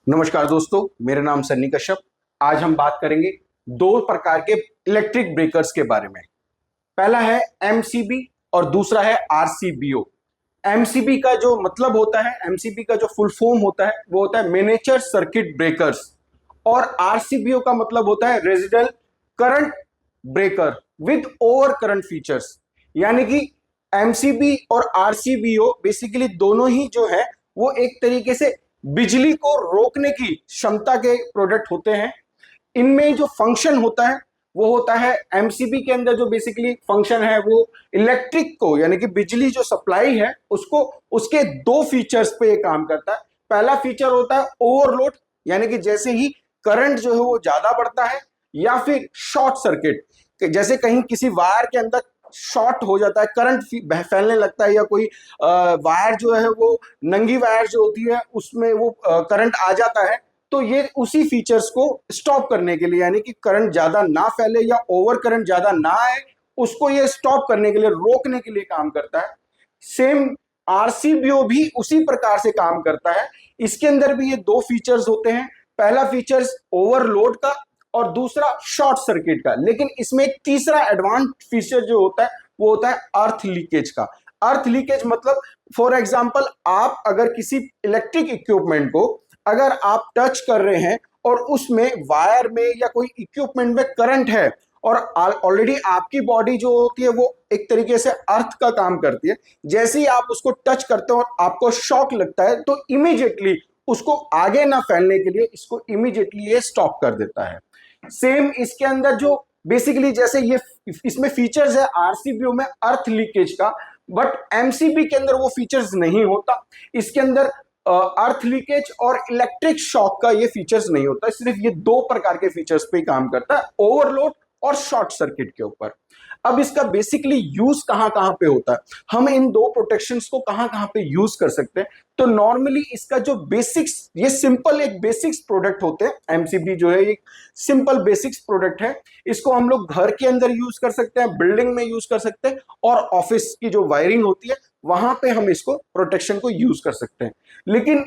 नमस्कार दोस्तों, मेरा नाम सन्नी कश्यप। आज हम बात करेंगे दो प्रकार के इलेक्ट्रिक ब्रेकर्स के बारे में। पहला है एमसीबी और दूसरा है आरसीबीओ। एमसीबी का जो मतलब होता है, एमसीबी का जो फुल फॉर्म होता है वो होता है मिनिएचर सर्किट ब्रेकर्स, और आरसीबीओ का मतलब होता है residual current breaker with over current features. यानी कि एमसीबी और आरसीबीओ बेसिकली दोनों ही जो है वो एक तरीके से बिजली को रोकने की क्षमता के प्रोडक्ट होते हैं। इनमें जो फंक्शन होता है वो होता है, एमसीबी के अंदर जो बेसिकली फंक्शन है वो इलेक्ट्रिक को, यानी कि बिजली जो सप्लाई है उसको, उसके दो फीचर्स पे ये काम करता है। पहला फीचर होता है ओवरलोड, यानी कि जैसे ही करंट जो है वो ज्यादा बढ़ता है, या फिर शॉर्ट सर्किट, जैसे कहीं किसी वायर के अंदर शॉर्ट हो जाता है, करंट फैलने लगता है, या कोई वायर जो है वो नंगी वायर जो होती है उसमें वो करंट आ जाता है, तो ये उसी फीचर्स को स्टॉप करने के लिए, यानी कि करंट ज्यादा ना फैले या ओवर करंट ज्यादा ना आए, उसको ये स्टॉप करने के लिए, रोकने के लिए काम करता है। सेम आरसीबीओ भी उसी प्रकार से काम करता है। इसके अंदर भी ये दो फीचर्स होते हैं, पहला फीचर्स ओवरलोड का और दूसरा शॉर्ट सर्किट का। लेकिन इसमें एक तीसरा एडवांस फीचर जो होता है वो होता है अर्थ लीकेज का। अर्थ लीकेज मतलब, फॉर एग्जांपल, आप अगर किसी इलेक्ट्रिक इक्विपमेंट को अगर आप टच कर रहे हैं और उसमें वायर में या कोई इक्विपमेंट में करंट है, और ऑलरेडी आपकी बॉडी जो होती है वो एक तरीके से अर्थ का काम करती है, जैसे ही आप उसको टच करते हो और आपको शॉक लगता है तो इमीडिएटली उसको आगे ना फैलने के लिए इसको इमीडिएटली ये स्टॉप कर देता है। सेम इसके अंदर जो बेसिकली, जैसे ये इसमें फीचर्स है आरसीबीओ में अर्थ लीकेज का, बट एमसीबी के अंदर वो फीचर्स नहीं होता। इसके अंदर अर्थ लीकेज और इलेक्ट्रिक शॉक का ये फीचर्स नहीं होता, सिर्फ ये दो प्रकार के फीचर्स पे काम करता है, ओवरलोड और शॉर्ट सर्किट के ऊपर। अब इसका बेसिकली यूज कहां कहां पे होता है, हम इन दो प्रोटेक्शंस को कहां कहां पे यूज कर सकते हैं। तो नॉर्मली इसका जो बेसिक्स, ये सिंपल एक बेसिक्स प्रोडक्ट होते हैं। एमसीबी जो है एक सिंपल बेसिक्स प्रोडक्ट है। इसको हम लोग घर के अंदर यूज कर सकते हैं, बिल्डिंग में यूज कर सकते हैं, और ऑफिस की जो वायरिंग होती है वहां पे हम इसको प्रोटेक्शन को यूज कर सकते हैं। लेकिन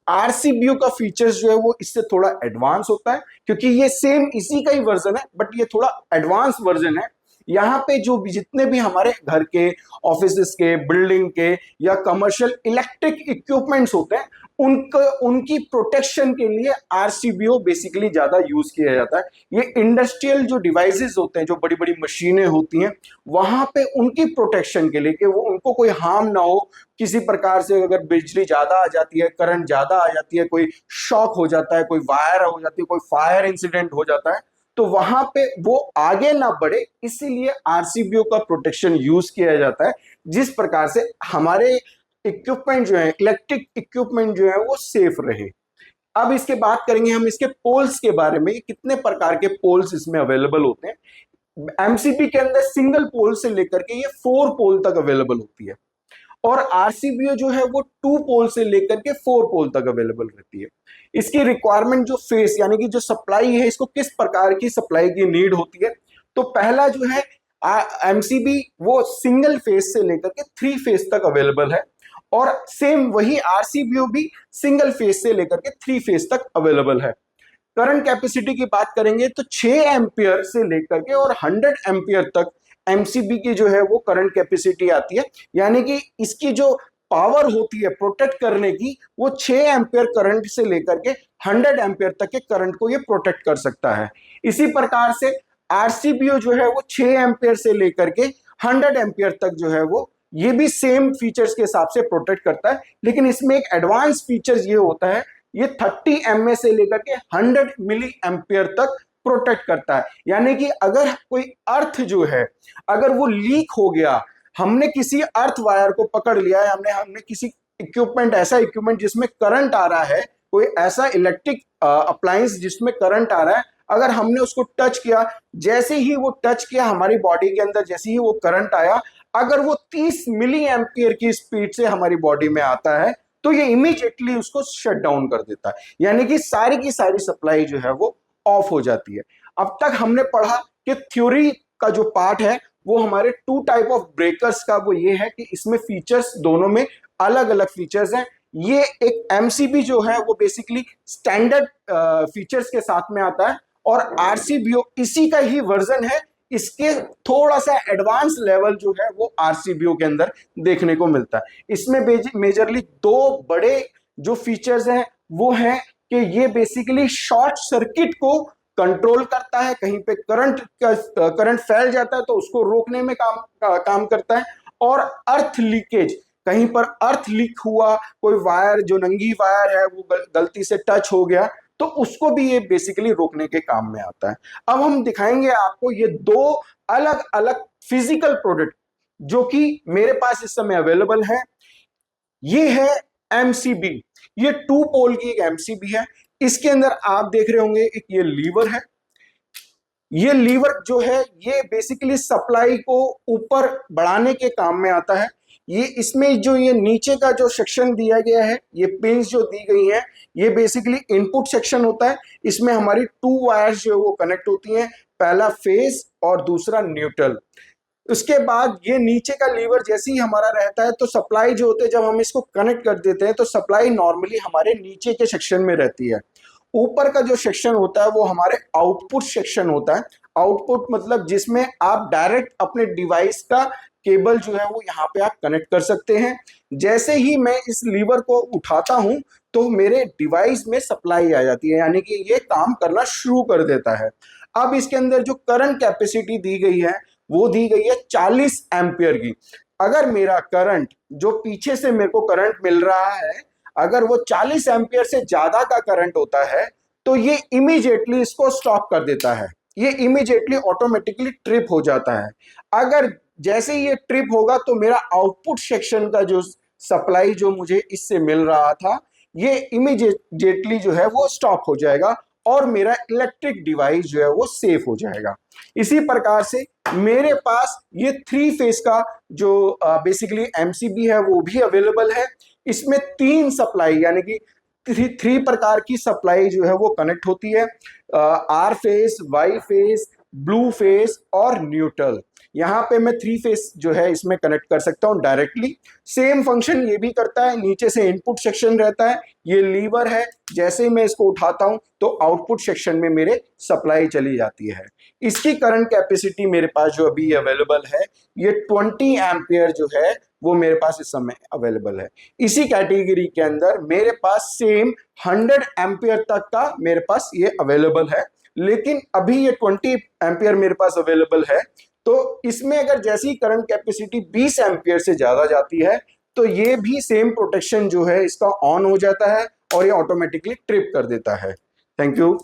आरसीबीओ का फीचर्स जो है वो इससे थोड़ा एडवांस होता है, क्योंकि ये सेम इसी का ही वर्जन है, बट ये थोड़ा एडवांस वर्जन है। यहाँ पे जो भी जितने भी हमारे घर के, ऑफिस के, बिल्डिंग के या कमर्शियल इलेक्ट्रिक इक्विपमेंट्स होते हैं, उनकी प्रोटेक्शन के लिए आरसीबीओ बेसिकली ज्यादा यूज किया जाता है। ये इंडस्ट्रियल जो डिवाइसेस होते हैं, जो बड़ी बड़ी मशीनें होती हैं, वहां पे उनकी प्रोटेक्शन के लिए, कि वो उनको कोई हार्म ना हो किसी प्रकार से। अगर बिजली ज्यादा आ जाती है, करंट ज्यादा आ जाती है, कोई शॉक हो जाता है, कोई वायर हो जाती है, कोई फायर इंसिडेंट हो जाता है, तो वहां पे वो आगे ना बढ़े, इसीलिए आरसीबीओ का प्रोटेक्शन यूज किया जाता है, जिस प्रकार से हमारे इक्विपमेंट जो है, इलेक्ट्रिक इक्विपमेंट जो है वो सेफ रहे। अब इसके बात करेंगे हम इसके पोल्स के बारे में, कितने प्रकार के पोल्स इसमें अवेलेबल होते हैं। एमसीबी के अंदर सिंगल पोल से लेकर के ये 4 पोल तक अवेलेबल होती है, और आरसीबीओ जो है वो 2 पोल से लेकर के 4 पोल तक अवेलेबल रहती है। इसकी रिक्वायरमेंट जो फेस, यानी कि जो सप्लाई है, इसको किस प्रकार की सप्लाई की नीड होती है, तो पहला जो है एमसीबी वो सिंगल फेस से लेकर के 3 फेस तक अवेलेबल है, और सेम वही आरसीबीओ भी सिंगल फेस से लेकर के 3 फेस तक अवेलेबल है। करंट कैपेसिटी की बात करेंगे तो 6 एम्पियर से लेकर के और 100 एम्पियर तक एमसीबी की जो है वो करंट कैपेसिटी आती है। यानी कि इसकी जो पावर होती है प्रोटेक्ट करने की, वो 6 एम्पियर करंट से लेकर के 100 एम्पियर तक के करंट को ये प्रोटेक्ट कर सकता है। इसी प्रकार से आरसीबीओ जो है वो 6 एम्पियर से लेकर के 100 एम्पियर तक जो है वो ये भी सेम फीचर्स के हिसाब से प्रोटेक्ट करता है। लेकिन इसमें एक एडवांस फीचर ये होता है, ये 30 एमए से लेकर के 100 मिली एम्पियर तक प्रोटेक्ट करता है। यानी कि अगर कोई अर्थ जो है, अगर वो लीक हो गया, हमने किसी अर्थ वायर को पकड़ लिया है, हमने हमने किसी इक्विपमेंट, ऐसा इक्विपमेंट जिसमें करंट आ रहा है, कोई ऐसा इलेक्ट्रिक अप्लायंस जिसमें करंट आ रहा है, अगर हमने उसको टच किया, जैसे ही वो टच किया हमारी बॉडी के अंदर, जैसे ही वो करंट आया, अगर वो 30 मिली एम्पियर की स्पीड से हमारी बॉडी में आता है, तो ये इमीडिएटली उसको शट डाउन कर देता है। यानी कि सारी की सारी सप्लाई जो है वो ऑफ हो जाती है। अब तक हमने पढ़ा कि थ्योरी का जो पार्ट है वो हमारे 2 टाइप ऑफ ब्रेकर्स का वो ये है कि इसमें फीचर्स दोनों में अलग अलग फीचर्स हैं। ये एक एमसीबी जो है वो बेसिकली स्टैंडर्ड फीचर्स के साथ में आता है, और आरसीबीओ इसी का ही वर्जन है। इसके थोड़ा सा एडवांस लेवल जो है वो आरसीबीओ के अंदर देखने को मिलता है। इसमें मेजरली दो बड़े जो फीचर्स हैं वो है कि ये बेसिकली शॉर्ट सर्किट को कंट्रोल करता है। कहीं पे करंट फैल जाता है तो उसको रोकने में काम करता है। और अर्थ लीकेज, कहीं पर अर्थ लीक हुआ, कोई वायर जो नंगी वायर है वो गलती से टच हो गया, तो उसको भी ये बेसिकली रोकने के काम में आता है। अब हम दिखाएंगे आपको ये दो अलग अलग फिजिकल प्रोडक्ट जो कि मेरे पास इस समय अवेलेबल है। ये है एमसीबी, ये 2 पोल की एक एमसीबी है। इसके अंदर आप देख रहे होंगे एक ये लीवर है। ये लीवर जो है ये बेसिकली सप्लाई को ऊपर बढ़ाने के काम में आता है। ये इसमें जो ये नीचे का जो सेक्शन दिया गया है, ये पिंस जो दी गई हैं, ये बेसिकली इनपुट सेक्शन होता है। इसमें हमारी 2 वायर्स जो है वो कनेक्ट होती हैं, पहला फेज और दूसरा न्यूट्रल। उसके बाद ये नीचे का लीवर जैसे ही हमारा रहता है तो सप्लाई जो होते हैं, जब हम इसको कनेक्ट कर देते हैं तो सप्लाई नॉर्मली हमारे नीचे के सेक्शन में रहती है। ऊपर का जो सेक्शन होता है वो हमारे आउटपुट सेक्शन होता है। आउटपुट मतलब जिसमें आप डायरेक्ट अपने डिवाइस का केबल जो है वो यहाँ पे आप कनेक्ट कर सकते हैं। जैसे ही मैं इस लीवर को उठाता हूं तो मेरे डिवाइस में सप्लाई आ जाती है, यानी कि ये काम करना शुरू कर देता है। अब इसके अंदर जो करंट कैपेसिटी दी गई है वो दी गई है 40 एम्पियर की। अगर मेरा करंट जो पीछे से मेरे को करंट मिल रहा है, अगर वो 40 एम्पियर से ज्यादा का करंट होता है तो ये इमीडिएटली इसको स्टॉप कर देता है। ये इमीडिएटली ऑटोमेटिकली ट्रिप हो जाता है। अगर जैसे ही ये ट्रिप होगा तो मेरा आउटपुट सेक्शन का जो सप्लाई जो मुझे इससे मिल रहा था, ये इमीडिएटली जो है वो स्टॉप हो जाएगा और मेरा इलेक्ट्रिक डिवाइस जो है वो सेफ हो जाएगा। इसी प्रकार से मेरे पास ये 3 फेज का जो बेसिकली एमसीबी है वो भी अवेलेबल है। इसमें 3 सप्लाई यानी कि 3 प्रकार की सप्लाई जो है वो कनेक्ट होती है, R phase, Y phase, blue phase और न्यूट्रल। यहाँ पे मैं 3 फेज जो है इसमें कनेक्ट कर सकता हूँ डायरेक्टली। सेम फंक्शन ये भी करता है, नीचे से इनपुट सेक्शन रहता है, ये लीवर है, जैसे ही मैं इसको उठाता हूँ तो आउटपुट सेक्शन में मेरे सप्लाई चली जाती है। इसकी करंट कैपेसिटी मेरे पास जो अभी अवेलेबल है ये 20 एम्पियर जो है वो मेरे पास इस समय अवेलेबल है। इसी कैटेगरी के अंदर मेरे पास सेम 100 एम्पियर तक का मेरे पास ये अवेलेबल है, लेकिन अभी ये 20 एम्पियर मेरे पास अवेलेबल है। तो इसमें अगर जैसी करंट कैपेसिटी 20 एम्पियर से ज्यादा जाती है तो ये भी सेम प्रोटेक्शन जो है इसका ऑन हो जाता है और ये ऑटोमेटिकली ट्रिप कर देता है। Thank you.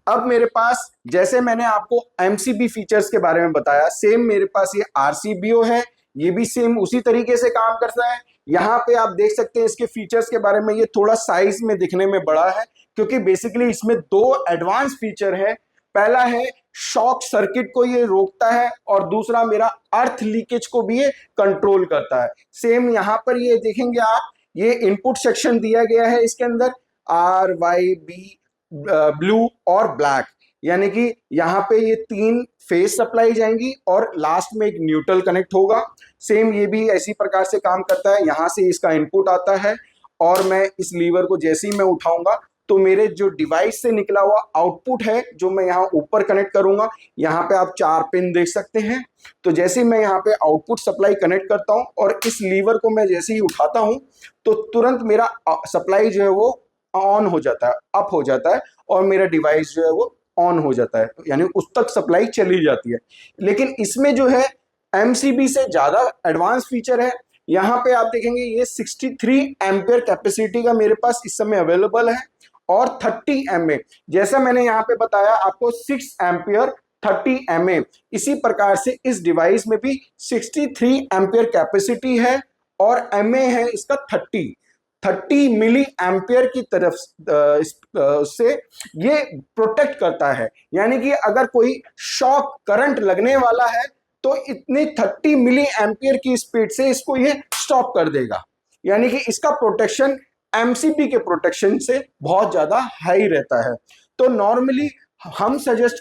अब मेरे पास जैसे मैंने आपको एमसीबी फीचर्स के बारे में बताया, सेम मेरे पास ये आरसीबीओ है, ये भी सेम उसी तरीके से काम करता है। यहाँ पे आप देख सकते हैं इसके फीचर्स के बारे में, ये थोड़ा साइज में दिखने में बड़ा है क्योंकि बेसिकली इसमें 2 एडवांस फीचर है। पहला है शॉक सर्किट को ये रोकता है और दूसरा मेरा अर्थ लीकेज को भी ये कंट्रोल करता है। सेम यहाँ पर ये देखेंगे आप, ये इनपुट सेक्शन दिया गया है इसके अंदर आर वाई बी ब्लू और ब्लैक, यानी कि यहाँ पे ये 3 फेज सप्लाई जाएंगी और लास्ट में एक न्यूट्रल कनेक्ट होगा। सेम ये भी इसी प्रकार से काम करता है। यहाँ से इसका इनपुट आता है और मैं इस लीवर को जैसे ही मैं उठाऊंगा तो मेरे जो डिवाइस से निकला हुआ आउटपुट है जो मैं यहाँ ऊपर कनेक्ट करूंगा, यहाँ पे आप 4 पिन देख सकते हैं। तो जैसे ही मैं यहाँ पे आउटपुट सप्लाई कनेक्ट करता हूँ और इस लीवर को मैं जैसे ही उठाता हूँ तो तुरंत मेरा सप्लाई जो है वो ऑन हो जाता है, अप हो जाता है और मेरा डिवाइस जो है वो ऑन हो जाता है, यानी उस तक सप्लाई चली जाती है। लेकिन इसमें जो है एमसीबी से ज्यादा एडवांस फीचर है। यहाँ पे आप देखेंगे ये 63 एम्पियर कैपेसिटी का मेरे पास इस समय अवेलेबल है और 30 mA, जैसा मैंने यहाँ पे बताया आपको 6 एम्पियर 30 mA। इसी प्रकार से इस डिवाइस में भी 63 एम्पियर कैपेसिटी है और MA है इसका 30 मिली एम्पियर की तरफ से ये प्रोटेक्ट करता है, यानी कि अगर कोई शॉक करंट लगने वाला है तो इतनी 30 मिली एम्पियर की स्पीड से इसको ये स्टॉप कर देगा, यानी कि इसका प्रोटेक्शन एमसीबी के प्रोटेक्शन से बहुत ज्यादा हाई रहता है। तो नॉर्मली हम सजेस्ट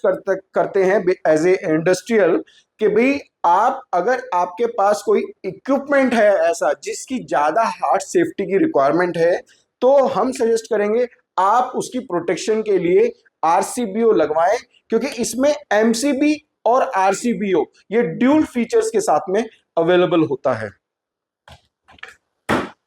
करते हैं एज ए इंडस्ट्रियल कि भाई आप अगर आपके पास कोई इक्विपमेंट है ऐसा जिसकी ज्यादा हार्ड सेफ्टी की रिक्वायरमेंट है, तो हम सजेस्ट करेंगे आप उसकी प्रोटेक्शन के लिए आरसीबीओ लगवाएं, क्योंकि इसमें एमसीबी और आरसीबीओ ये ड्यूल फीचर्स के साथ में अवेलेबल होता है।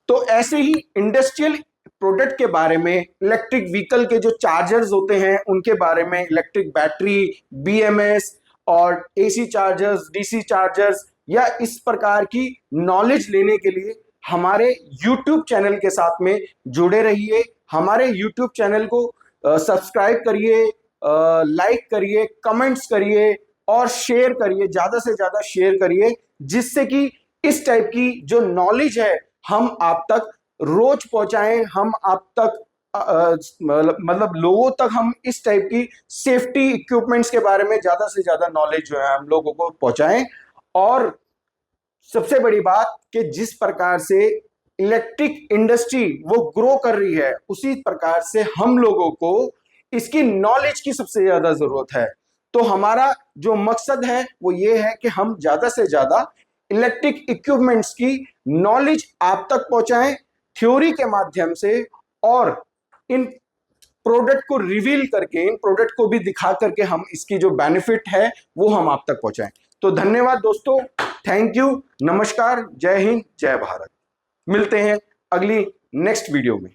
तो ऐसे ही इंडस्ट्रियल प्रोडक्ट के बारे में, इलेक्ट्रिक व्हीकल के जो चार्जर्स होते हैं उनके बारे में, इलेक्ट्रिक बैटरी, बीएमएस और एसी चार्जर्स, डीसी चार्जर्स, या इस प्रकार की नॉलेज लेने के लिए हमारे YouTube चैनल के साथ में जुड़े रहिए। हमारे YouTube चैनल को सब्सक्राइब करिए, लाइक करिए, कमेंट्स करिए और शेयर करिए, ज्यादा से ज्यादा शेयर करिए, जिससे कि इस टाइप की जो नॉलेज है हम आप तक रोज पहुंचाएं, हम आप तक मतलब लोगों तक हम इस टाइप की सेफ्टी इक्विपमेंट्स के बारे में ज्यादा से ज्यादा नॉलेज जो है हम लोगों को पहुंचाएं। और सबसे बड़ी बात कि जिस प्रकार से इलेक्ट्रिक इंडस्ट्री वो ग्रो कर रही है, उसी प्रकार से हम लोगों को इसकी नॉलेज की सबसे ज्यादा जरूरत है। तो हमारा जो मकसद है वो ये है कि हम ज्यादा से ज्यादा इलेक्ट्रिक इक्विपमेंट्स की नॉलेज आप तक पहुंचाएं थ्योरी के माध्यम से, और इन प्रोडक्ट को रिवील करके, इन प्रोडक्ट को भी दिखा करके हम इसकी जो बेनिफिट है वो हम आप तक पहुंचाएं। तो धन्यवाद दोस्तों, थैंक यू, नमस्कार, जय हिंद, जय भारत। मिलते हैं अगली नेक्स्ट वीडियो में।